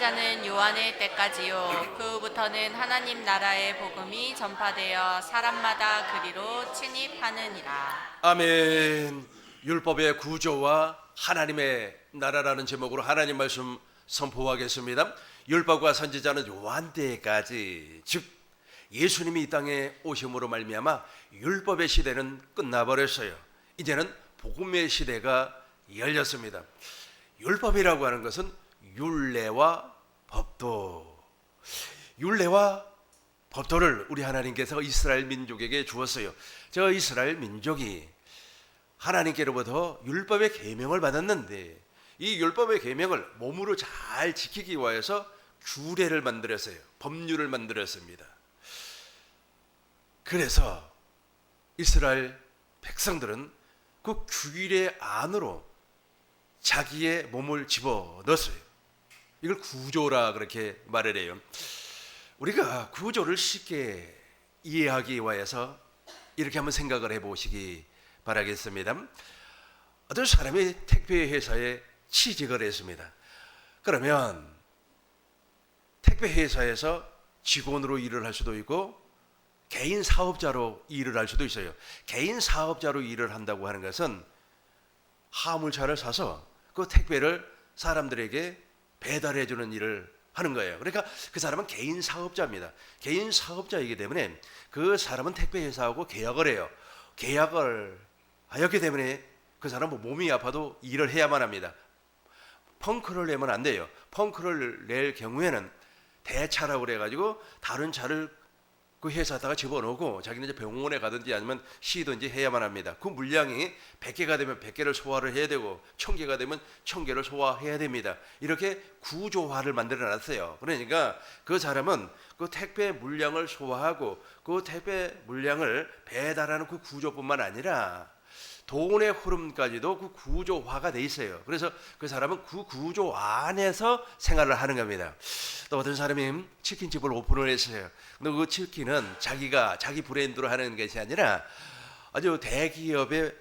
자는 요한의 때까지요. 그 후부터는 하나님 나라의 복음이 전파되어 사람마다 그리로 침입하느니라. 아멘. 율법의 구조와 하나님의 나라라는 제목으로 하나님 말씀 선포하겠습니다. 율법과 선지자는 요한 때까지, 즉 예수님이 이 땅에 오심으로 말미암아 율법의 시대는 끝나버렸어요. 이제는 복음의 시대가 열렸습니다. 율법이라고 하는 것은 율례와 법도, 율례와 법도를 우리 하나님께서 이스라엘 민족에게 주었어요. 저 이스라엘 민족이 하나님께로부터 율법의 계명을 받았는데 이 율법의 계명을 몸으로 잘 지키기 위해서 규례를 만들었어요. 법률을 만들었습니다. 그래서 이스라엘 백성들은 그 규례 안으로 자기의 몸을 집어넣었어요. 이걸 구조라 그렇게 말을 해요. 우리가 구조를 쉽게 이해하기 위해서 이렇게 한번 생각을 해보시기 바라겠습니다. 어떤 사람이 택배 회사에 취직을 했습니다. 그러면 택배 회사에서 직원으로 일을 할 수도 있고 개인 사업자로 일을 할 수도 있어요. 개인 사업자로 일을 한다고 하는 것은 화물차를 사서 그 택배를 사람들에게 배달해 주는 일을 하는 거예요. 그러니까 그 사람은 개인 사업자입니다. 개인 사업자이기 때문에 그 사람은 택배 회사하고 계약을 해요. 계약을 하였기 때문에 그 사람은 몸이 아파도 일을 해야만 합니다. 펑크를 내면 안 돼요. 펑크를 낼 경우에는 대차라고 그래가지고 다른 차를 그 회사에다가 집어넣고 자기는 이제 병원에 가든지 아니면 쉬든지 해야만 합니다. 그 물량이 100개가 되면 100개를 소화를 해야 되고 1000개가 되면 1000개를 소화해야 됩니다. 이렇게 구조화를 만들어 놨어요. 그러니까 그 사람은 그 택배 물량을 소화하고 그 택배 물량을 배달하는 그 구조뿐만 아니라 돈의 흐름까지도 그 구조화가 돼 있어요. 그래서 그 사람은 그 구조 안에서 생활을 하는 겁니다. 또 어떤 사람이 치킨집을 오픈을 했어요. 근데 그 치킨은 자기 브랜드로 하는 것이 아니라 아주 대기업의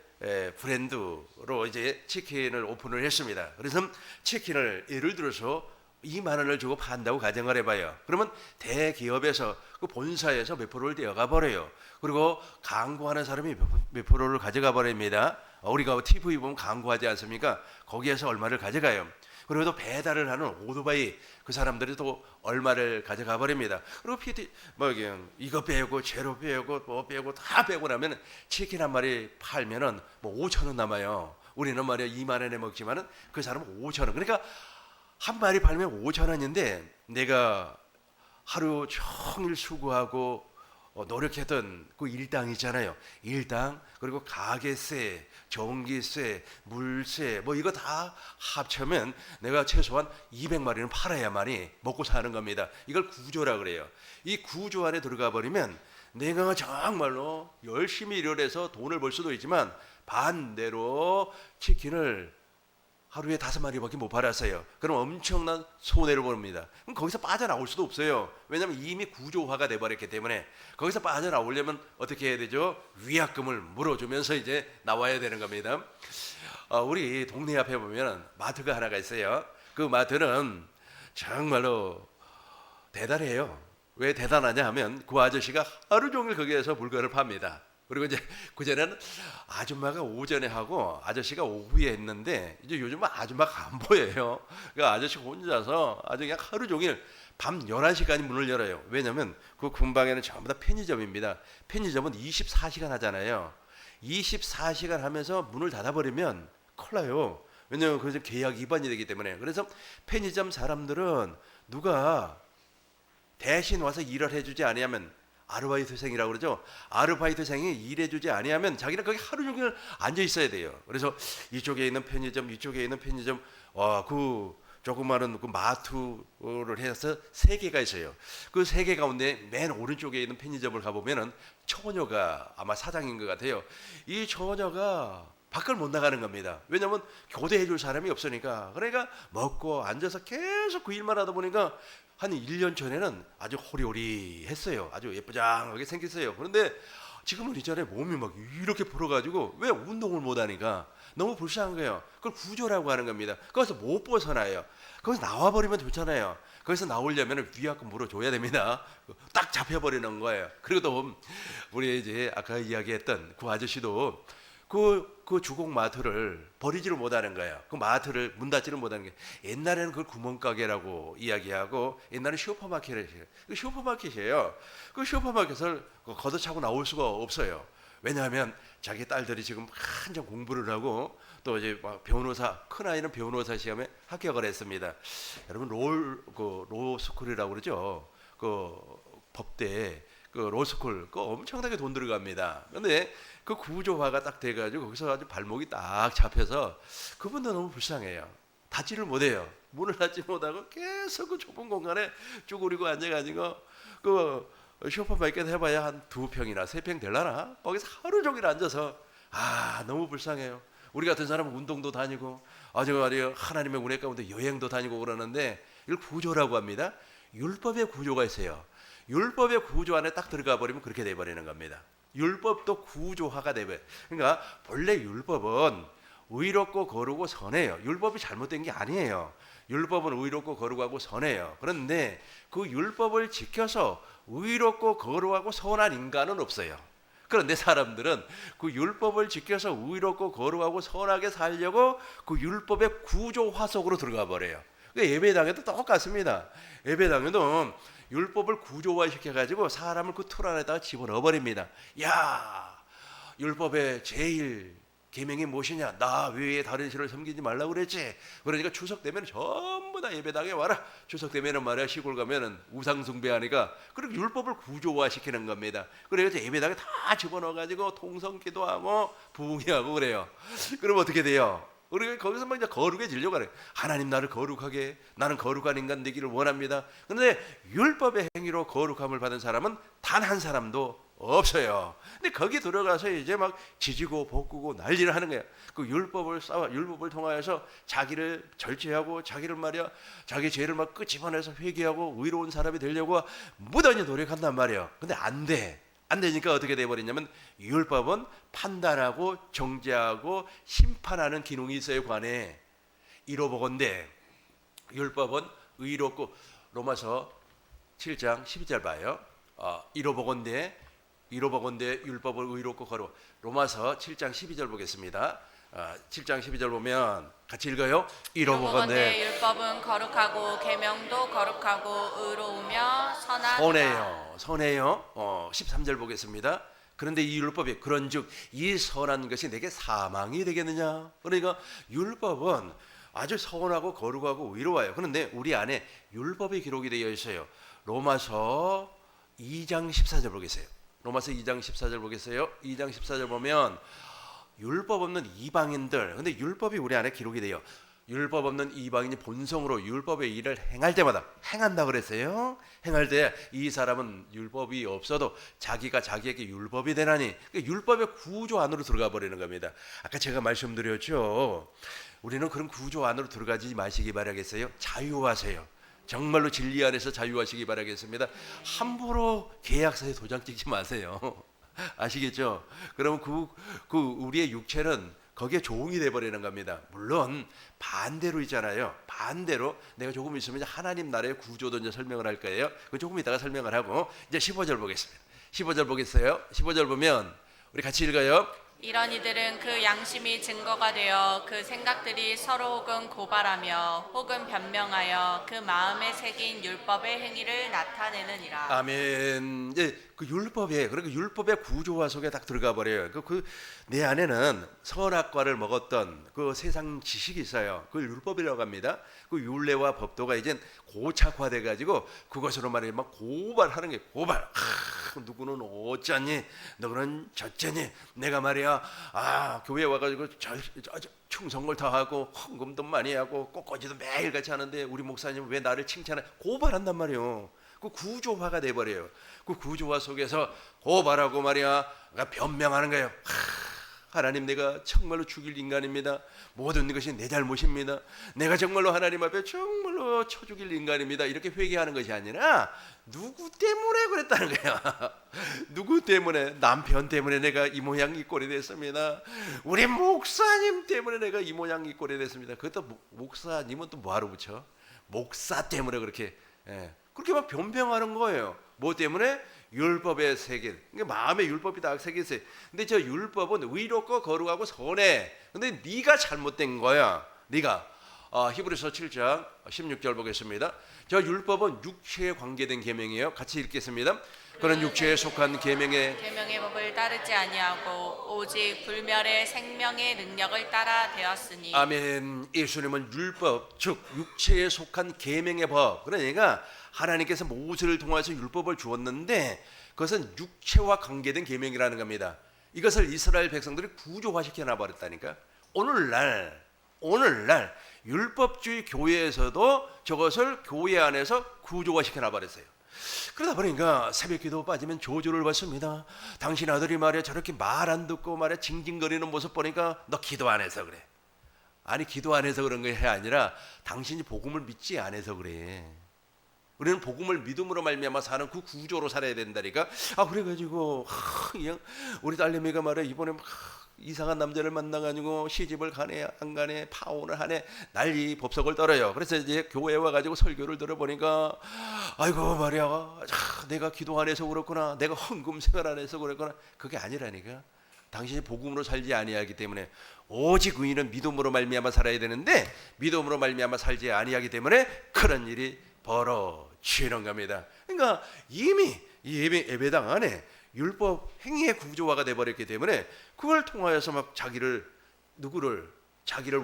브랜드로 이제 치킨을 오픈을 했습니다. 그래서 치킨을 예를 들어서 2만 원을 주고 판다고 가정을 해봐요. 그러면 대기업에서 그 본사에서 몇 프로를 떼어가 버려요. 그리고 광고하는 사람이 몇 프로를 가져가 버립니다. 우리가 TV 보면 광고하지 않습니까? 거기에서 얼마를 가져가요. 그리고 또 배달을 하는 오토바이 그 사람들이 또 얼마를 가져가 버립니다. 그리고 PT 이거 빼고 재료 빼고 뭐 빼고 다 빼고 나면 치킨 한 마리 팔면은 뭐 5천 원 남아요. 우리는 말이야 2만 원에 먹지만은 그 사람은 5천 원. 그러니까 한 마리 팔면 5천 원인데 내가 하루 종일 수고하고 노력했던 그 일당 있잖아요. 일당 그리고 가게세, 전기세, 물세 뭐 이거 다 합치면 내가 최소한 200마리는 팔아야만이 먹고 사는 겁니다. 이걸 구조라 그래요. 이 구조 안에 들어가 버리면 내가 정말로 열심히 일을 해서 돈을 벌 수도 있지만 반대로 치킨을 하루에 5마리밖에 못 팔았어요. 그럼 엄청난 손해를 봅니다. 그럼 거기서 빠져나올 수도 없어요. 왜냐하면 이미 구조화가 돼버렸기 때문에 거기서 빠져나오려면 어떻게 해야 되죠? 위약금을 물어주면서 이제 나와야 되는 겁니다. 우리 동네 앞에 보면 마트가 하나가 있어요. 그 마트는 정말로 대단해요. 왜 대단하냐 하면 그 아저씨가 하루 종일 거기에서 물건을 팝니다. 그리고 이제 그전에는 아줌마가 오전에 하고 아저씨가 오후에 했는데 이제 요즘은 아줌마가 안 보여요. 그 아저씨 혼자서 아주 그냥 하루 종일 밤 11시까지 문을 열어요. 왜냐면 그 근방에는 전부 다 편의점입니다. 편의점은 24시간 하잖아요. 24시간 하면서 문을 닫아버리면 큰일 나요. 왜냐면 그래서 계약 위반이 되기 때문에. 그래서 편의점 사람들은 누가 대신 와서 일을 해주지 아니하면 아르바이트생이라고 그러죠. 아르바이트생이 일해주지 아니하면 자기는 거기 하루 종일 앉아 있어야 돼요. 그래서 이쪽에 있는 편의점, 이쪽에 있는 편의점, 그 조그마한 그 마트를 해서 3개가 있어요. 그 3개 가운데 맨 오른쪽에 있는 편의점을 가보면은 처녀가 아마 사장인 것 같아요. 이 처녀가 밖을 못 나가는 겁니다. 왜냐하면 교대해 줄 사람이 없으니까. 그러니까 먹고 앉아서 계속 그 일만 하다 보니까 한 1년 전에는 아주 호리호리했어요. 아주 예쁘장하게 생겼어요. 그런데 지금은 있잖아요. 몸이 막 이렇게 불어가지고 왜 운동을 못하니까 너무 불쌍한 거예요. 그걸 구조라고 하는 겁니다. 거기서 못 벗어나요. 거기서 나와버리면 좋잖아요. 거기서 나오려면 위약금 물어줘야 됩니다. 딱 잡혀버리는 거예요. 그리고 또 우리 이제 아까 이야기했던 그 아저씨도 그 주공 마트를 버리지를 못하는 거예요. 그 마트를 문 닫지를 못하는 게 옛날에는 그걸 구멍가게라고 이야기하고 옛날에 슈퍼마켓이에요. 그 슈퍼마켓이에요. 그 슈퍼마켓을 걷어차고 나올 수가 없어요. 왜냐하면 자기 딸들이 지금 한참 공부를 하고 또 이제 막 변호사 큰 아이는 변호사 시험에 합격을 했습니다. 여러분 로스쿨이라고 그러죠. 그 법대 그 로스쿨 그 엄청나게 돈 들어갑니다. 근데 그 구조화가 딱 돼가지고 거기서 아주 발목이 딱 잡혀서 그분도 너무 불쌍해요. 닫지를 못해요. 문을 닫지 못하고 계속 그 좁은 공간에 쭈그리고 앉아가지고 그 슈퍼마켓 해봐야 한 2평이나 3평 될라나? 거기서 하루 종일 앉아서 너무 불쌍해요. 우리 같은 사람은 운동도 다니고 아주 말이에요 하나님의 은혜 가운데 여행도 다니고 그러는데 이걸 구조라고 합니다. 율법의 구조가 있어요. 율법의 구조 안에 딱 들어가 버리면 그렇게 돼버리는 겁니다. 율법도 구조화가 돼버려요. 그러니까 본래 율법은 의롭고 거룩고 선해요. 율법이 잘못된 게 아니에요. 율법은 의롭고 거룩하고 선해요. 그런데 그 율법을 지켜서 의롭고 거룩하고 선한 인간은 없어요. 그런데 사람들은 그 율법을 지켜서 의롭고 거룩하고 선하게 살려고 그 율법의 구조화 속으로 들어가 버려요. 예배당에도 똑같습니다. 예배당에도 율법을 구조화 시켜가지고 사람을 그 틀 안에다가 집어넣어 버립니다. 야, 율법의 제일 계명이 무엇이냐? 나 외에 다른 신을 섬기지 말라고 그랬지. 그러니까 추석 되면 전부 다 예배당에 와라. 추석 되면은 말이야 시골 가면은 우상 숭배하니까 그렇게 율법을 구조화 시키는 겁니다. 그래서 예배당에 다 집어넣어가지고 통성기도하고 부흥회하고 그래요. 그럼 어떻게 돼요? 우리가 거기서 막 이제 거룩해지려고 하래. 하나님 나를 거룩하게, 나는 거룩한 인간 되기를 원합니다. 그런데 율법의 행위로 거룩함을 받은 사람은 단 한 사람도 없어요. 근데 거기 들어가서 이제 막 지지고 볶고 난리를 하는 거예요. 그 율법을 통하여서 자기를 절제하고 자기를 말이야, 자기 죄를 막 끄집어내서 회개하고 의로운 사람이 되려고 무던히 노력한단 말이에요. 근데 안 돼. 안 되니까 어떻게 돼버리냐면 율법은 판단하고 정죄하고 심판하는 기능이 있어요. 관에 이로보건대 율법은 의롭고 로마서 7장 12절 봐요. 이로보건대 율법을 의롭고 거룩. 로마서 7장 12절 보겠습니다. 7장 12절 보면 같이 읽어요. 이로보건대 율법은 거룩하고 계명도 거룩하고 의로우며 선해요. 13절 보겠습니다. 그런데 이 율법이 그런즉 이 선한 것이 내게 사망이 되겠느냐? 그러니까 율법은 아주 선하고 거룩하고 의로워요. 그런데 우리 안에 율법이 기록이 되어 있어요. 로마서 2장 14절 보겠어요. 로마서 2장 14절 보겠어요. 2장 14절 보면 율법 없는 이방인들, 근데 율법이 우리 안에 기록이 돼요. 율법 없는 이방인이 본성으로 율법의 일을 행할 때마다 행한다 그랬어요. 행할 때 이 사람은 율법이 없어도 자기가 자기에게 율법이 되나니, 그러니까 율법의 구조 안으로 들어가 버리는 겁니다. 아까 제가 말씀드렸죠. 우리는 그런 구조 안으로 들어가지 마시기 바라겠어요. 자유하세요. 정말로 진리 안에서 자유하시기 바라겠습니다. 함부로 계약서에 도장 찍지 마세요. 아시겠죠? 그러면 그 우리의 육체는 거기에 종이 돼버리는 겁니다. 물론 반대로 있잖아요. 반대로 내가 조금 있으면 하나님 나라의 구조도 이제 설명을 할 거예요. 그 조금 이따가 설명을 하고 이제 15절 보겠습니다. 15절 보겠어요? 15절 보면 우리 같이 읽어요. 이런 이들은 그 양심이 증거가 되어 그 생각들이 서로 혹은 고발하며 혹은 변명하여 그 마음에 새긴 율법의 행위를 나타내느니라. 아멘. 이제 그 율법에, 그러니까 율법의 구조화 속에 딱 들어가 버려요. 내 안에는 선악과를 먹었던 그 세상 지식이 있어요. 그걸 율법이라고 합니다. 그 율례와 법도가 이제 고착화돼 가지고 그것으로 말이에요. 막 고발하는 게 고발. 누구는 어쩌니, 너는 저쩌니, 내가 말이야 교회 와가지고 충성을 다 하고 헌금도 많이 하고 꽃꽂이도 매일 같이 하는데 우리 목사님 왜 나를 칭찬해? 고발한단 말이에요. 그 구조화가 돼버려요. 그 구조화 속에서 고발하고 말이야 변명하는 거예요. 하나님, 내가 정말로 죽일 인간입니다. 모든 것이 내 잘못입니다. 내가 정말로 하나님 앞에 정말로 쳐 죽일 인간입니다. 이렇게 회개하는 것이 아니라 누구 때문에 그랬다는 거야. 누구 때문에? 남편 때문에 내가 이 모양 이 꼴이 됐습니다. 우리 목사님 때문에 내가 이 모양 이 꼴이 됐습니다. 그것도 목사님은 또 뭐하러 붙여? 목사 때문에 그렇게 그렇게 막 변명하는 거예요. 뭐 때문에? 율법의 세계. 그러니까 마음의 율법이 다 새겨 있어요. 근데 저 율법은 의롭고 거룩하고 선해. 근데 네가 잘못된 거야. 네가 히브리서 7장 16절 보겠습니다. 저 율법은 육체에 관계된 계명이에요. 같이 읽겠습니다. 그런 육체에 속한 계명의 법을 따르지 아니하고 오직 불멸의 생명의 능력을 따라 되었으니. 아멘. 예수님은 율법, 즉 육체에 속한 계명의 법. 그러니까 하나님께서 모세를 통해서 율법을 주었는데 그것은 육체와 관계된 계명이라는 겁니다. 이것을 이스라엘 백성들이 구조화시켜 놔버렸다니까. 오늘날 율법주의 교회에서도 저것을 교회 안에서 구조화시켜 놔버렸어요. 그러다 보니까 새벽기도 빠지면 저주를 받습니다. 당신 아들이 말이야 저렇게 말 안 듣고 말이야 징징거리는 모습 보니까 너 기도 안 해서 그래. 아니, 기도 안 해서 그런 게 아니라 당신이 복음을 믿지 않아서 그래. 우리는 복음을 믿음으로 말미암아 사는 그 구조로 살아야 된다니까. 그래가지고 그냥 우리 딸내미가 말이야 이번에 막 이상한 남자를 만나가지고 시집을 가네 안 가네 파혼을 하네 난리 법석을 떨어요. 그래서 이제 교회에 와가지고 설교를 들어보니까 아이고 말이야 내가 기도 안 해서 그렇구나, 내가 헌금 생활 안 해서 그랬구나. 그게 아니라니까. 당신이 복음으로 살지 아니하기 때문에. 오직 의인은 믿음으로 말미암아 살아야 되는데 믿음으로 말미암아 살지 아니하기 때문에 그런 일이 벌어지는 겁니다. 그러니까 이미 이 예배당 안에 율법 행위의 구조화가 돼버렸기 때문에 그걸 통하여서 막 자기를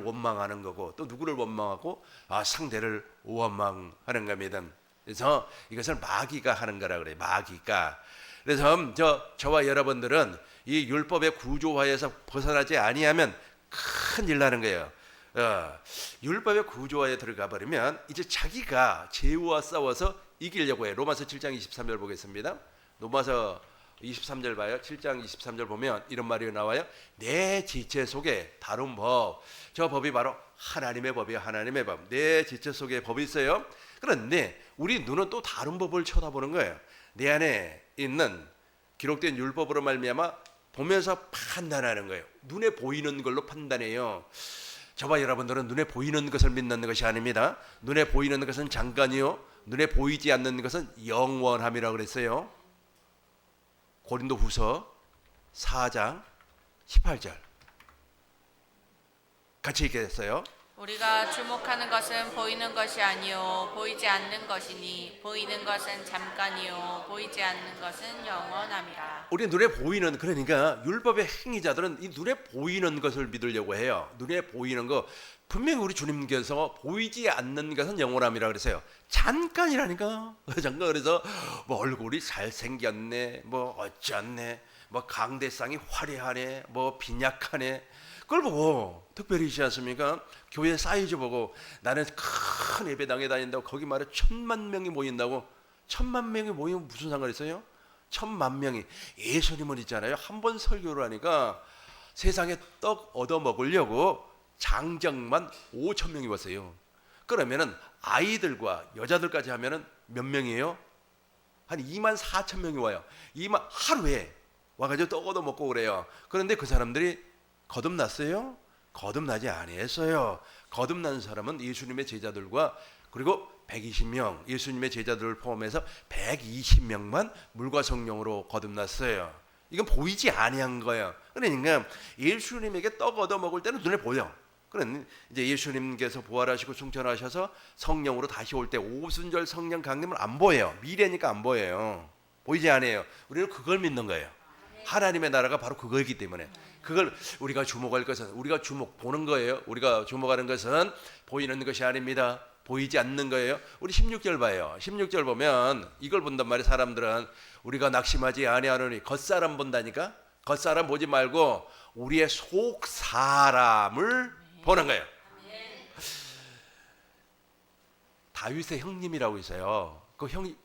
원망하는 거고 또 누구를 원망하고 상대를 원망하는 겁니다. 그래서 이것을 마귀가 하는 거라 그래요. 마귀가. 그래서 저와 여러분들은 이 율법의 구조화에서 벗어나지 아니하면 큰일 나는 거예요. 율법의 구조화에 들어가 버리면 이제 자기가 죄와 싸워서 이기려고 해요. 로마서 7장 23절 보겠습니다. 로마서 23절 봐요. 7장 23절 보면 이런 말이 나와요. 내 지체 속에 다른 법, 저 법이 바로 하나님의 법이에요. 하나님의 법. 내 지체 속에 법이 있어요. 그런데 우리 눈은 또 다른 법을 쳐다보는 거예요. 내 안에 있는 기록된 율법으로 말미암아 보면서 판단하는 거예요. 눈에 보이는 걸로 판단해요. 저와 여러분들은 눈에 보이는 것을 믿는 것이 아닙니다. 눈에 보이는 것은 잠깐이요, 눈에 보이지 않는 것은 영원함이라고 그랬어요. 고린도후서 4장 18절 같이 읽겠어요. 우리가 주목하는 것은 보이는 것이 아니요 보이지 않는 것이니 보이는 것은 잠깐이요 보이지 않는 것은 영원함이라. 우리 눈에 보이는, 그러니까 율법의 행위자들은 이 눈에 보이는 것을 믿으려고 해요. 눈에 보이는 거. 분명히 우리 주님께서 보이지 않는 것은 영원함이라 그랬어요. 잠깐이라니까. 잠깐. 그래서 뭐 얼굴이 잘생겼네, 뭐 어쩌네, 뭐 강대상이 화려하네, 뭐 빈약하네, 그걸 보고 특별히 있지 않습니까? 교회 사이즈 보고 나는 큰 예배당에 다닌다고 거기 말에 1000만 명이 모인다고. 1000만 명이 모이면 무슨 상관 있어요? 1000만 명이. 예수님은 있잖아요, 한 번 설교를 하니까 세상에 떡 얻어 먹으려고 장정만 5,000명이 왔어요. 그러면은 아이들과 여자들까지 하면은 몇 명이에요? 한 24,000명이 와요. 하루에 와가지고 떡 얻어 먹고 그래요. 그런데 그 사람들이 거듭났어요? 거듭나지 아니했어요. 거듭난 사람은 예수님의 제자들과 그리고 120명, 예수님의 제자들을 포함해서 120명만 물과 성령으로 거듭났어요. 이건 보이지 아니한 거예요. 그러니까 예수님에게 떡 얻어 먹을 때는 눈에 보여. 그런 이제 예수님께서 부활하시고 승천하셔서 성령으로 다시 올 때 오순절 성령 강림은 안 보여요. 미래니까 안 보여요. 보이지 않아요. 우리는 그걸 믿는 거예요. 하나님의 나라가 바로 그거이기 때문에 그걸 우리가 주목할 것은 우리가 보는 거예요. 우리가 주목하는 것은 보이는 것이 아닙니다. 보이지 않는 거예요. 우리 16절 봐요. 16절 보면 이걸 본단 말이에요. 사람들은 우리가 낙심하지 아니하노니 겉사람 본다니까. 겉사람 보지 말고 우리의 속 사람을 보는 거예요. 다윗의 형님이라고 있어요. 그 형님,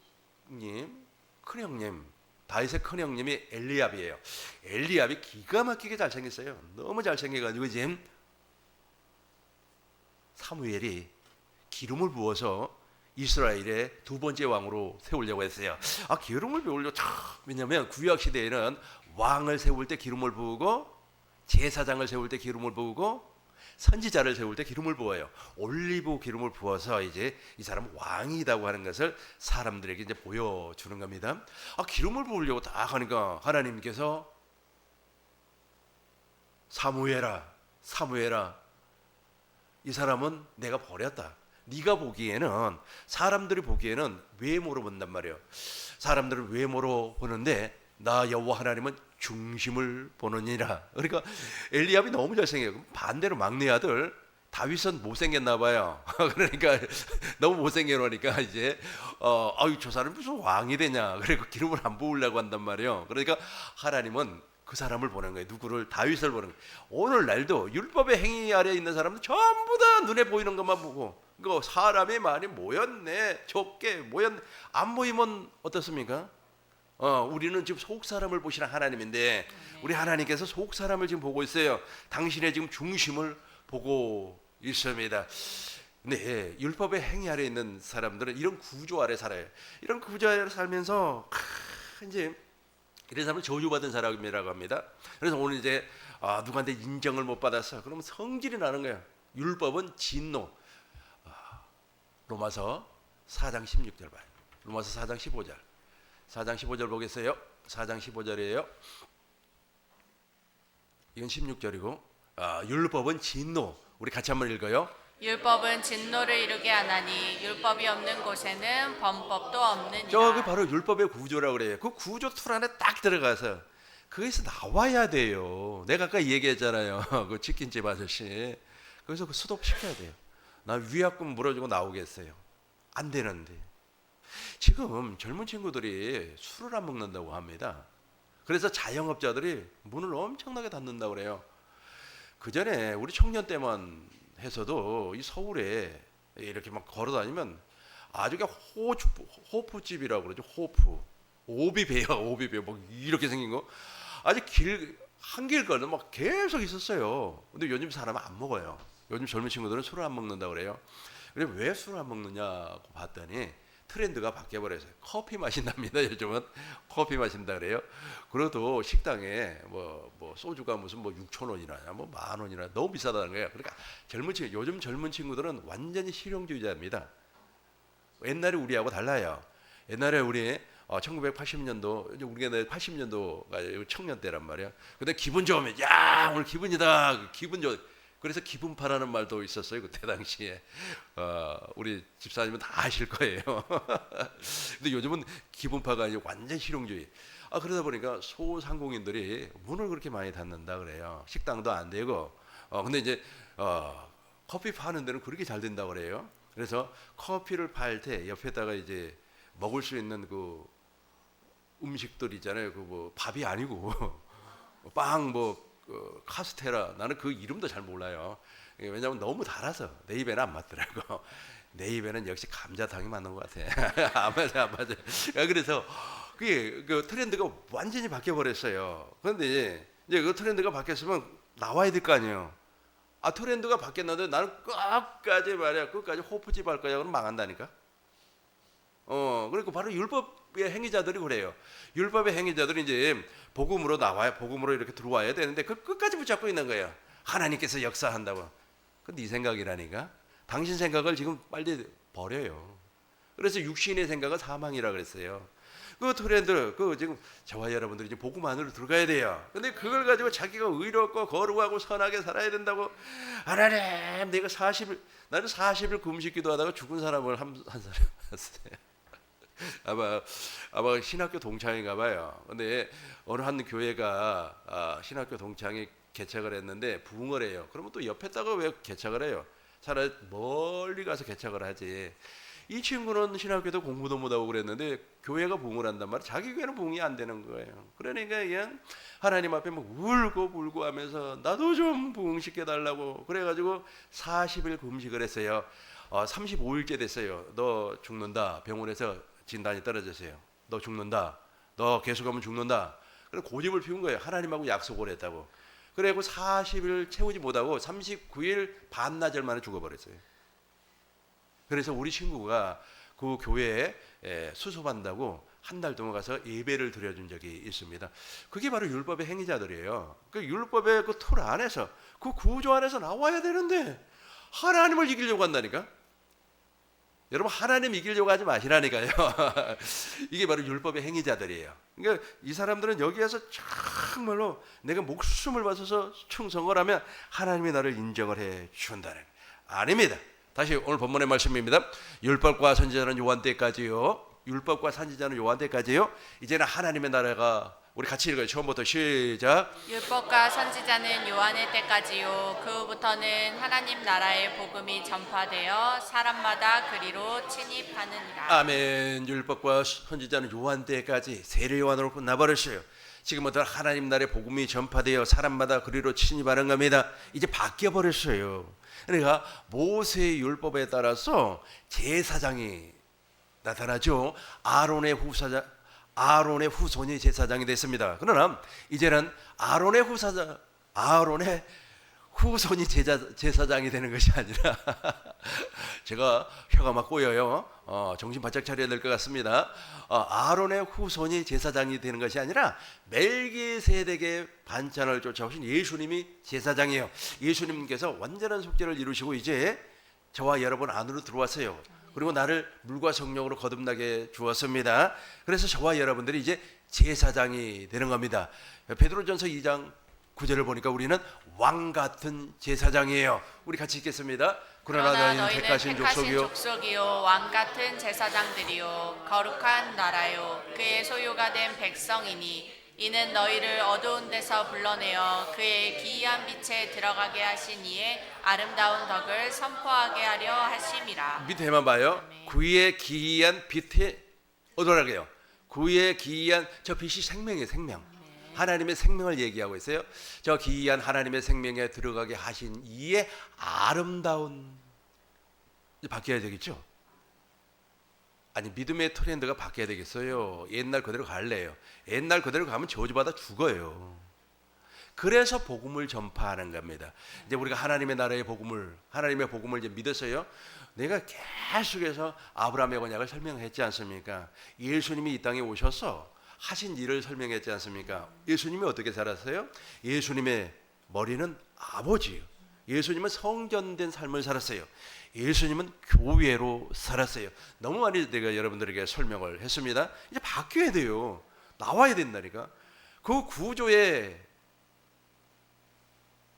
큰 형님 다윗의 큰형님이 엘리압이에요. 엘리압이 기가 막히게 잘생겼어요. 너무 잘생겨가지고 이제 사무엘이 기름을 부어서 이스라엘의 두 번째 왕으로 세우려고 했어요. 기름을 부으려 참, 왜냐하면 구약 시대에는 왕을 세울 때 기름을 부으고 제사장을 세울 때 기름을 부으고 선지자를 세울 때 기름을 부어요. 올리브 기름을 부어서 이제 이 사람은 왕이라고 하는 것을 사람들에게 이제 보여주는 겁니다. 기름을 부으려고 딱 하니까 하나님께서 사무엘아, 사무엘아, 이 사람은 내가 버렸다. 네가 보기에는, 사람들이 보기에는 외모로 본단 말이에요. 사람들은 외모로 보는데 나 여호와 하나님은 중심을 보느니라. 그러니까 엘리압이 너무 잘생겨요. 반대로 막내 아들 다윗은 못생겼나 봐요. 그러니까 너무 못생겨 놓으니까 이제 저 사람이 무슨 왕이 되냐. 그리고 기름을 안 부으려고 한단 말이에요. 그러니까 하나님은 그 사람을 보는 거예요. 누구를? 다윗을 보는 거예요. 오늘날도 율법의 행위 아래에 있는 사람들 전부 다 눈에 보이는 것만 보고, 그 사람이 많이 모였네, 적게 모였네, 안 모이면 어떻습니까? 우리는 지금 속 사람을 보시는 하나님인데 우리 하나님께서 속 사람을 지금 보고 있어요. 당신의 지금 중심을 보고 있습니다. 네, 율법의 행위 아래 있는 사람들은 이런 구조 아래 살아요. 이런 구조 아래 살면서 이제 이런 사람을 저주받은 사람이라고 합니다. 그래서 오늘 이제 누구한테 인정을 못 받았어. 그러면 성질이 나는 거야. 율법은 진노. 로마서 4장 16절 봐요. 로마서 4장 15절. 4장 15절 보겠어요. 4장 15절이에요. 이건 16절이고 율법은 진노. 우리 같이 한번 읽어요. 율법은 진노를 이루게 하나니 율법이 없는 곳에는 범법도 없느니라. 저기 바로 율법의 구조라고 그래요. 그 구조 틀 안에 딱 들어가서 거기서 나와야 돼요. 내가 아까 얘기했잖아요. 그 치킨집 아저씨. 거기서 그 스톱시켜야 돼요. 나 위약금 물어주고 나오겠어요. 안 되는데. 지금 젊은 친구들이 술을 안 먹는다고 합니다. 그래서 자영업자들이 문을 엄청나게 닫는다고 그래요. 그 전에 우리 청년 때만 해서도 이 서울에 이렇게 막 걸어 다니면 아주 호프집이라고 그러죠. 호프. 오비배요, 오비배. 뭐 이렇게 생긴 거. 아주 한길 거는 막 계속 있었어요. 근데 요즘 사람은 안 먹어요. 요즘 젊은 친구들은 술을 안 먹는다고 그래요. 근데 왜 술을 안 먹느냐고 봤더니 트렌드가 바뀌어버렸어요. 커피 마신답니다. 요즘은 커피 마신다 그래요. 그래도 식당에 뭐 소주가 무슨 6,000원이나 뭐 10,000원이나 너무 비싸다는 거예요. 그러니까 요즘 젊은 친구들은 완전히 실용주의자입니다. 옛날에 우리하고 달라요. 옛날에 우리 1980년도, 우리가 80년도가 청년 때란 말이야. 근데 기분 좋으면 야 오늘 기분이다. 기분 좋. 그래서 기분파라는 말도 있었어요. 그때 당시에 우리 집사님은 다 아실 거예요. 근데 요즘은 기분파가 아니고 완전 실용주의. 그러다 보니까 소상공인들이 문을 그렇게 많이 닫는다 그래요. 식당도 안 되고. 근데 이제 커피 파는 데는 그렇게 잘 된다 그래요. 그래서 커피를 팔 때 옆에다가 이제 먹을 수 있는 그 음식들 있잖아요. 그 뭐 밥이 아니고 빵 카스테라, 나는 그 이름도 잘 몰라요. 왜냐하면 너무 달아서 내 입에는 안 맞더라고. 내 입에는 역시 감자탕이 맞는 것 같아. 안 맞아. 그래서 그게 그 트렌드가 완전히 바뀌어 버렸어요. 그런데 이제 그 트렌드가 바뀌었으면 나와야 될 거 아니에요. 트렌드가 바뀌었는데 나는 끝까지 호프집 할 거야. 그럼 망한다니까. 그러니까 바로 율법의 행위자들이 그래요. 율법의 행위자들이 이제 복음으로 나와야, 복음으로 이렇게 들어와야 되는데 그 끝까지 붙잡고 있는 거예요. 하나님께서 역사한다고. 그 네 생각이라니까. 당신 생각을 지금 빨리 버려요. 그래서 육신의 생각은 사망이라 그랬어요. 그 트렌드, 지금 저와 여러분들이 이제 복음 안으로 들어가야 돼요. 근데 그걸 가지고 자기가 의롭고 거룩하고 선하게 살아야 된다고. 하나님, 내가 나는 40일 금식 기도하다가 죽은 사람을 한 사람 봤어요. 아마 신학교 동창인가 봐요. 근데 어느 한 교회가 신학교 동창이 개척을 했는데 부흥을 해요. 그러면 또 옆에다가 왜 개척을 해요? 차라리 멀리 가서 개척을 하지. 이 친구는 신학교도 공부도 못하고 그랬는데 교회가 부흥을 한단 말이에요. 자기 교회는 부흥이 안 되는 거예요. 그러니까 그냥 하나님 앞에 막 울고 불고 하면서 나도 좀 부흥시켜달라고 그래가지고 40일 금식을 했어요. 35일째 됐어요. 너 죽는다. 병원에서 진단이 떨어졌어요. 너 죽는다. 너 계속하면 죽는다. 그래서 고집을 피운 거예요. 하나님하고 약속을 했다고. 그래고 40일 채우지 못하고 39일 반나절 만에 죽어버렸어요. 그래서 우리 친구가 그 교회에 수습한다고 한 달 동안 가서 예배를 드려준 적이 있습니다. 그게 바로 율법의 행위자들이에요. 그 율법의 그 틀 안에서, 그 구조 안에서 나와야 되는데 하나님을 이기려고 한다니까. 여러분, 하나님 이기려고 하지 마시라니까요. 이게 바로 율법의 행위자들이에요. 그러니까 이 사람들은 여기에서 정말로 내가 목숨을 바쳐서 충성을 하면 하나님이 나를 인정을 해 준다는 거예요. 아닙니다. 다시 오늘 본문의 말씀입니다. 율법과 선지자는 요한 때까지요. 율법과 선지자는 요한 때까지요. 이제는 하나님의 나라가, 우리 같이 읽어요. 처음부터 시작. 율법과 선지자는 요한의 때까지요. 그 후부터는 하나님 나라의 복음이 전파되어 사람마다 그리로 침입하느니라. 아멘. 율법과 선지자는 요한 때까지 세례 요한으로 끝나버렸어요. 지금부터 하나님 나라의 복음이 전파되어 사람마다 그리로 침입하는 겁니다. 이제 바뀌어 버렸어요. 그러니까 모세의 율법에 따라서 제사장이 나타나죠. 아론의 후손이 제사장이 됐습니다. 그러나 이제는 아론의 후손이 제사장이 되는 것이 아니라 제가 혀가 막 꼬여요. 정신 바짝 차려야 될 것 같습니다. 아론의 후손이 제사장이 되는 것이 아니라 멜기세덱의 반찬을 쫓아오신 예수님이 제사장이에요. 예수님께서 완전한 속죄를 이루시고 이제 저와 여러분 안으로 들어왔어요. 그리고 나를 물과 성령으로 거듭나게 주었습니다. 그래서 저와 여러분들이 이제 제사장이 되는 겁니다. 베드로전서 2장 9절을 보니까 우리는 왕 같은 제사장이에요. 우리 같이 읽겠습니다. 그러나 너희는 택하신 족속이요 왕 같은 제사장들이요 거룩한 나라요 그의 소유가 된 백성이니 이는 너희를 어두운 데서 불러내어 그의 기이한 빛에 들어가게 하신 이의 아름다운 덕을 선포하게 하려 하심이라. 밑에만 봐요. 그의 기이한 빛에 어떠라게요. 그의 기이한, 저 빛이 생명이에요. 생명. 하나님의 생명을 얘기하고 있어요. 저 기이한 하나님의 생명에 들어가게 하신 이의 아름다운, 바뀌어야 되겠죠. 아니, 믿음의 트렌드가 바뀌어야 되겠어요. 옛날 그대로 갈래요. 옛날 그대로 가면 저주받아 죽어요. 그래서 복음을 전파하는 겁니다. 이제 우리가 하나님의 나라의 복음을, 하나님의 복음을 이제 믿었어요. 내가 계속해서 아브라함의 언약을 설명했지 않습니까? 예수님이 이 땅에 오셔서 하신 일을 설명했지 않습니까? 예수님이 어떻게 살았어요? 예수님의 머리는 아버지예요. 예수님은 성전된 삶을 살았어요. 예수님은 교회로 살았어요. 너무 많이 내가 여러분들에게 설명을 했습니다. 이제 바뀌어야 돼요. 나와야 된다니까. 그 구조에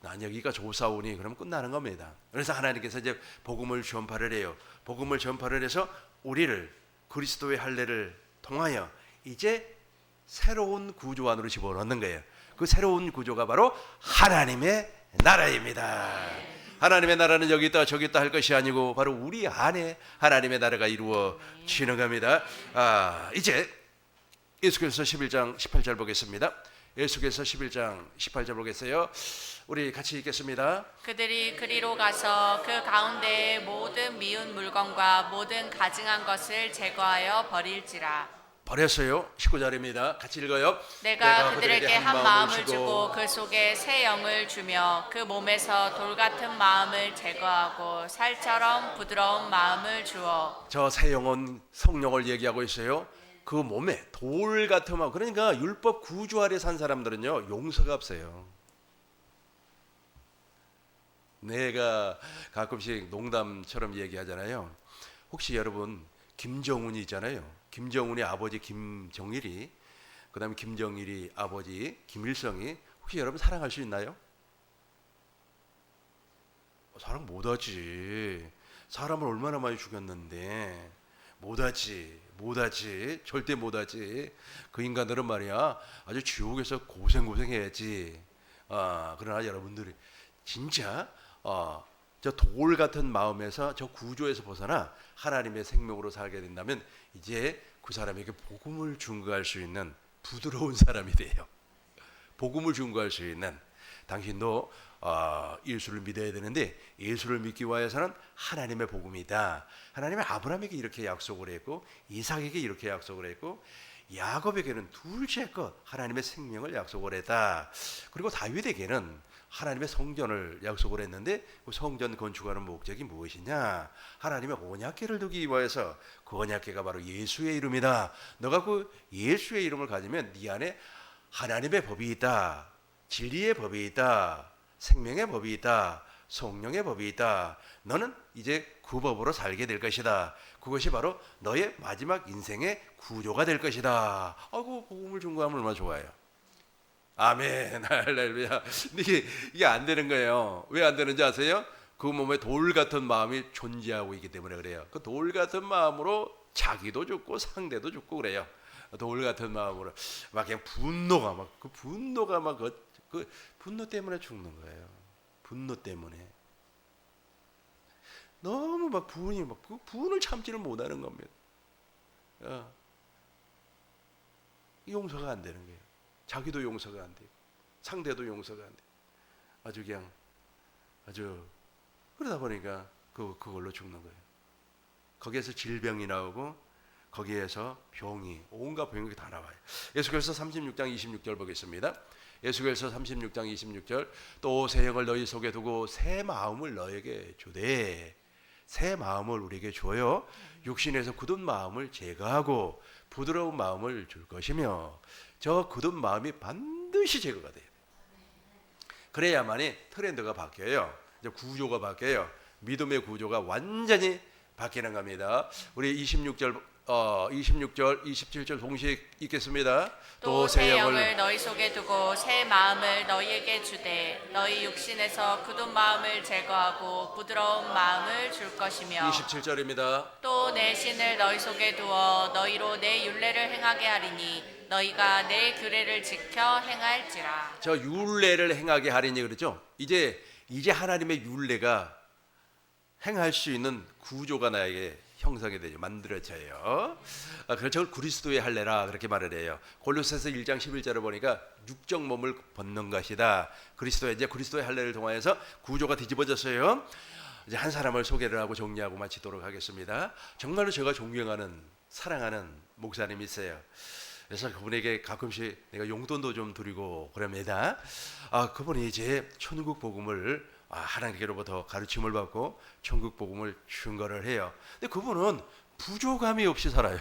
난 여기가 좋사오니 그러면 끝나는 겁니다. 그래서 하나님께서 이제 복음을 전파를 해요. 복음을 전파를 해서 우리를 그리스도의 할례를 통하여 이제 새로운 구조 안으로 집어넣는 거예요. 그 새로운 구조가 바로 하나님의 나라입니다. 하나님의 나라는 여기 있다 저기 있다 할 것이 아니고 바로 우리 안에 하나님의 나라가 이루어지는 겁니다. 이제 예수께서 11장 18절 보겠습니다. 예수께서 11장 18절 보겠어요. 우리 같이 읽겠습니다. 그들이 그리로 가서 그 가운데의 모든 미운 물건과 모든 가증한 것을 제거하여 버릴지라. 버렸어요. 19절입니다. 같이 읽어요. 내가 그들에게 한 마음을 주고 그 속에 새 영을 주며 그 몸에서 돌 같은 마음을 제거하고 살처럼 부드러운 마음을 주어. 저 새 영은 성령을 얘기하고 있어요. 그 몸에 돌 같은 마음. 그러니까 율법 구조 아래 산 사람들은요 용서가 없어요. 내가 가끔씩 농담처럼 얘기하잖아요. 혹시 여러분 김정은이 있잖아요. 김정은의 아버지 김정일이, 그 다음에 김정일이 아버지 김일성이 혹시 여러분 사랑할 수 있나요? 사랑 못하지. 사람을 얼마나 많이 죽였는데 못하지. 절대 못하지. 그 인간들은 말이야 아주 지옥에서 고생해야지. 그러나 여러분들이 진짜 저 돌 같은 마음에서 저 구조에서 벗어나 하나님의 생명으로 살게 된다면 이제 그 사람에게 복음을 증거할 수 있는 부드러운 사람이 돼요. 복음을 증거할 수 있는. 당신도 예수를 믿어야 되는데 예수를 믿기 위해서는 하나님의 복음이다. 하나님은 아브라함에게 이렇게 약속을 했고 이삭에게 이렇게 약속을 했고 야곱에게는 둘째 것 하나님의 생명을 약속을 했다. 그리고 다윗에게는 하나님의 성전을 약속을 했는데 그 성전 건축하는 목적이 무엇이냐? 하나님의 언약궤를 두기 위해서 그 언약궤가 바로 예수의 이름이다. 너가 그 예수의 이름을 가지면 네 안에 하나님의 법이 있다. 진리의 법이 있다. 생명의 법이 있다. 성령의 법이 있다. 너는 이제 그 법으로 살게 될 것이다. 그것이 바로 너의 마지막 인생의 구조가 될 것이다. 아이고 복음을 증거하면 얼마나 좋아요. 아멘. 할렐루야. 근데 이게 안 되는 거예요. 왜 안 되는지 아세요? 그 몸에 돌 같은 마음이 존재하고 있기 때문에 그래요. 그 돌 같은 마음으로 자기도 죽고 상대도 죽고 그래요. 돌 같은 마음으로 막 그냥 분노가 막 그 분노가 막 그 분노 때문에 죽는 거예요. 분노 때문에 너무 막 분이 막 그 분을 참지를 못하는 겁니다. 용서가 안 되는 거예요. 자기도 용서가 안 되고 상대도 용서가 안 돼. 아주 그냥 아주 그러다 보니까 그걸로 죽는 거예요. 거기에서 질병이 나오고 거기에서 병이 온갖 병이 다 나와요. 예수께서 36장 26절 보겠습니다. 예수께서 36장 26절 또 새 영을 너희 속에 두고 새 마음을 너에게 주되 새 마음을 우리에게 줘요. 육신에서 굳은 마음을 제거하고 부드러운 마음을 줄 것이며 저 굳은 마음이 반드시 제거가 돼요. 그래야만이 트렌드가 바뀌어요. 이제 구조가 바뀌어요. 믿음의 구조가 완전히 바뀌는 겁니다. 우리 26절, 27절 동시에 읽겠습니다. 또 새 영을 너희 속에 두고 새 마음을 너희에게 주되 너희 육신에서 굳은 마음을 제거하고 부드러운 마음을 줄 것이며 27절입니다. 또 내 신을 너희 속에 두어 너희로 내 율례를 행하게 하리니 너희가 내 규례를 지켜 행할지라. 저 율례를 행하게 하리니 그러죠. 이제 하나님의 율례가 행할 수 있는 구조가 나에게 형성이 되죠. 만들어져요. 그래서 그리스도의 할례라 그렇게 말을 해요. 골로새서 1장 11절을 보니까 육적 몸을 벗는 것이다. 그리스도의 할례를 통하여서 구조가 뒤집어졌어요. 이제 한 사람을 소개를 하고 정리하고 마치도록 하겠습니다. 정말로 제가 존경하는 사랑하는 목사님이 있어요. 그래서 그분에게 가끔씩 내가 용돈도 좀 드리고 그럽니다. 그분이 이제 천국 복음을 하나님께로부터 가르침을 받고 천국 복음을 증거를 해요. 근데 그분은 부족함이 없이 살아요.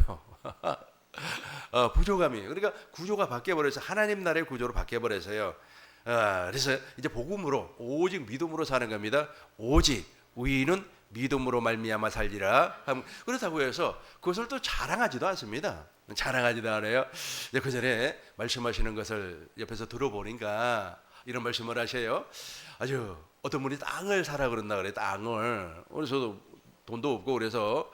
부족함이 그러니까 구조가 바뀌어버려서 하나님 나라의 구조로 바뀌어버려서요. 그래서 이제 복음으로 오직 믿음으로 사는 겁니다. 오직 의인은 믿음으로 말미암아 살리라. 그렇다고 해서 그것을 또 자랑하지도 않습니다. 자랑하지도 않아요. 그 전에 말씀하시는 것을 옆에서 들어보니까 이런 말씀을 하셔요. 아주 어떤 분이 땅을 사라 그런다 그래. 땅을. 그래서 돈도 없고 그래서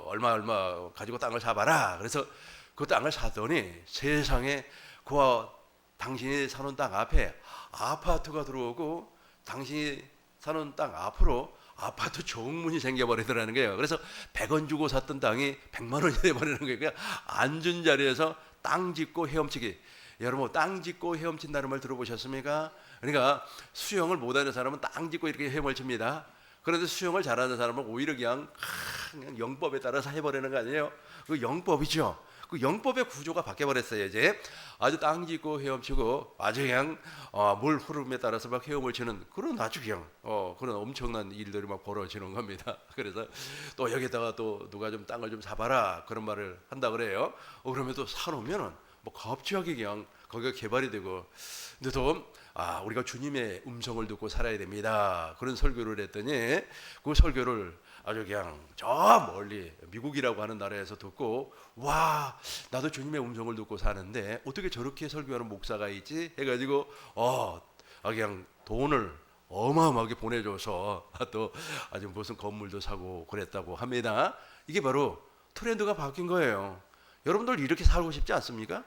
얼마 가지고 땅을 사봐라. 그래서 그 땅을 샀더니 세상에 그와 당신이 사는 땅 앞에 아파트가 들어오고 당신이 사는 땅 앞으로 아파트 정문이 생겨버리더라는 거예요. 그래서 100원 주고 샀던 땅이 100만 원이 돼버리는 거예요. 그냥 앉은 자리에서 땅 짓고 헤엄치기. 여러분 땅 짓고 헤엄친다는 말 들어보셨습니까? 그러니까 수영을 못하는 사람은 땅 짓고 이렇게 헤엄칩니다. 그런데 수영을 잘하는 사람은 오히려 그냥 영법에 따라서 해버리는 거 아니에요? 그 영법이죠. 그 영법의 구조가 바뀌어버렸어요. 이제 아주 땅 짓고 헤엄치고 아주 그냥 물 흐름에 따라서 막 헤엄을 치는 그런 아주 그냥 그런 엄청난 일들이 막 벌어지는 겁니다. 그래서 또 여기다가 또 누가 좀 땅을 좀 사봐라 그런 말을 한다 그래요. 그러면 또 사놓으면은 뭐 갑자기 그냥 거기가 개발이 되고 근데 또 우리가 주님의 음성을 듣고 살아야 됩니다. 그런 설교를 했더니 그 설교를 아주 그냥 저 멀리 미국이라고 하는 나라에서 듣고 와 나도 주님의 음성을 듣고 사는데 어떻게 저렇게 설교하는 목사가 있지 해가지고 그냥 돈을 어마어마하게 보내줘서 또 아주 무슨 건물도 사고 그랬다고 합니다. 이게 바로 트렌드가 바뀐 거예요. 여러분들 이렇게 살고 싶지 않습니까?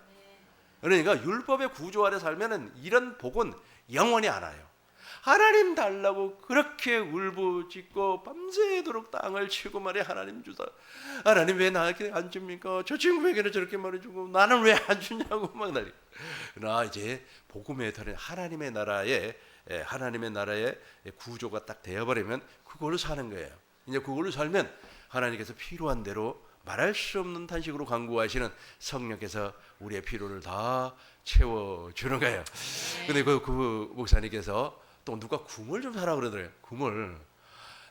그러니까 율법의 구조 아래 살면은 이런 복은 영원히 안 와요. 하나님 달라고 그렇게 울부짖고 밤새도록 땅을 치고 말해 하나님 주사. 하나님 왜 나에게 안 줍니까? 저 친구에게는 저렇게 말해주고 나는 왜 안 주냐고 막 난리. 그러나 이제 복음의 터는 하나님의 나라의 구조가 딱 되어버리면 그걸로 사는 거예요. 이제 그걸로 살면 하나님께서 필요한 대로 말할 수 없는 탄식으로 간구하시는 성령께서 우리의 필요를 다 채워주는 거예요. 근데 그 목사님께서 또 누가 굼을 좀 사라 그러더래요. 굼을.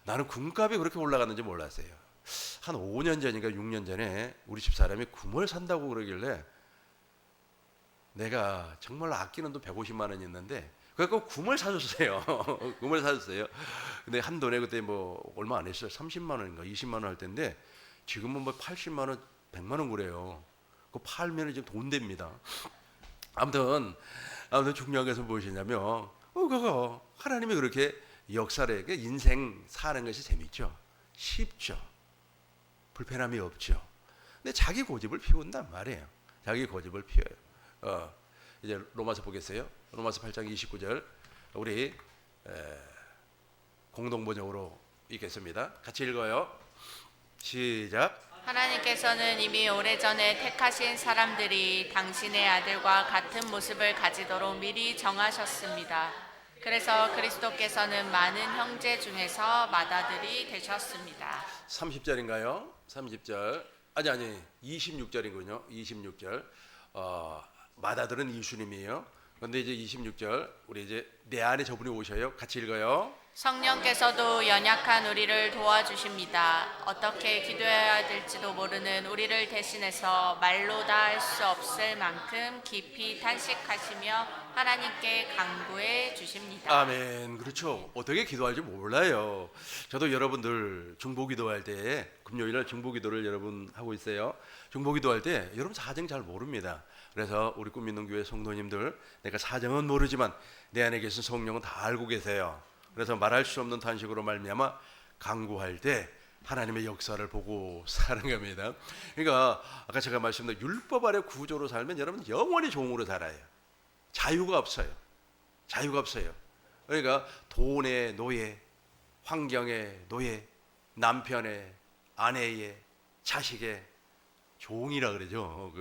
나는 굼값이 그렇게 올라갔는지 몰랐어요. 한 5년 전인가 6년 전에 우리 집 사람이 굼을 산다고 그러길래 내가 정말 아끼는 돈 150만 원이 있는데 그래서 굼을 사줬어요. 굼을 사줬어요. 근데 한 돈에 그때 뭐 얼마 안 했어요. 30만 원인가 20만 원 할 텐데 지금은 뭐 80만 원, 100만 원 그래요. 그거 팔면 지금 돈 됩니다. 아무튼 중요한 것은 무엇이냐면 그거 하나님이 그렇게 역사를 인생 사는 것이 재밌죠. 쉽죠. 불편함이 없죠. 근데 자기 고집을 피운단 말이에요. 자기 고집을 피워요. 이제 로마서 보겠어요. 로마서 8장 29절 우리 공동번역으로 읽겠습니다. 같이 읽어요. 시작. 하나님께서는 이미 오래전에 택하신 사람들이 당신의 아들과 같은 모습을 가지도록 미리 정하셨습니다. 그래서 그리스도께서는 많은 형제 중에서 맏아들이 되셨습니다. 30절인가요? 30절. 아니 26절이군요. 26절. 맏아들은 예수님이에요. 그런데 이제 26절 우리 이제 내 안에 저분이 오셔요. 같이 읽어요. 성령께서도 연약한 우리를 도와주십니다. 어떻게 기도해야 될지도 모르는 우리를 대신해서 말로 다 할 수 없을 만큼 깊이 탄식하시며 하나님께 간구해 주십니다. 아멘. 그렇죠. 어떻게 기도할지 몰라요. 저도 여러분들 중보기도할 때 금요일날 중보기도를 여러분 하고 있어요. 중보기도할 때 여러분 사정 잘 모릅니다. 그래서 우리 꿈있는 교회 성도님들 내가 사정은 모르지만 내 안에 계신 성령은 다 알고 계세요. 그래서 말할 수 없는 탄식으로 말미암아 간구할 때 하나님의 역사를 보고 사는 겁니다. 그러니까 아까 제가 말씀드린 율법 아래 구조로 살면 여러분 영원히 종으로 살아요. 자유가 없어요. 자유가 없어요. 그러니까 돈의 노예, 환경의 노예, 남편의, 아내의, 자식의 종이라 그러죠.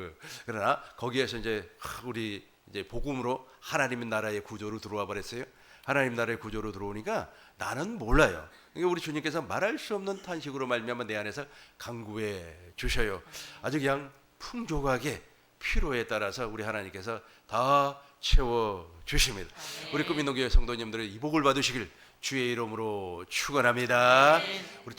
그러나 거기에서 이제 우리 이제 복음으로 하나님 나라의 구조로 들어와 버렸어요. 하나님 나라의 구조로 들어오니까 나는 몰라요. 그러니까 우리 주님께서 말할 수 없는 탄식으로 말미암아 내 안에서 간구해 주셔요. 아주 그냥 풍족하게 필요에 따라서 우리 하나님께서 다 채워 주십니다. 우리 꿈있는 교회 성도님들의 이 복을 받으시길 주의 이름으로 축원합니다. 우리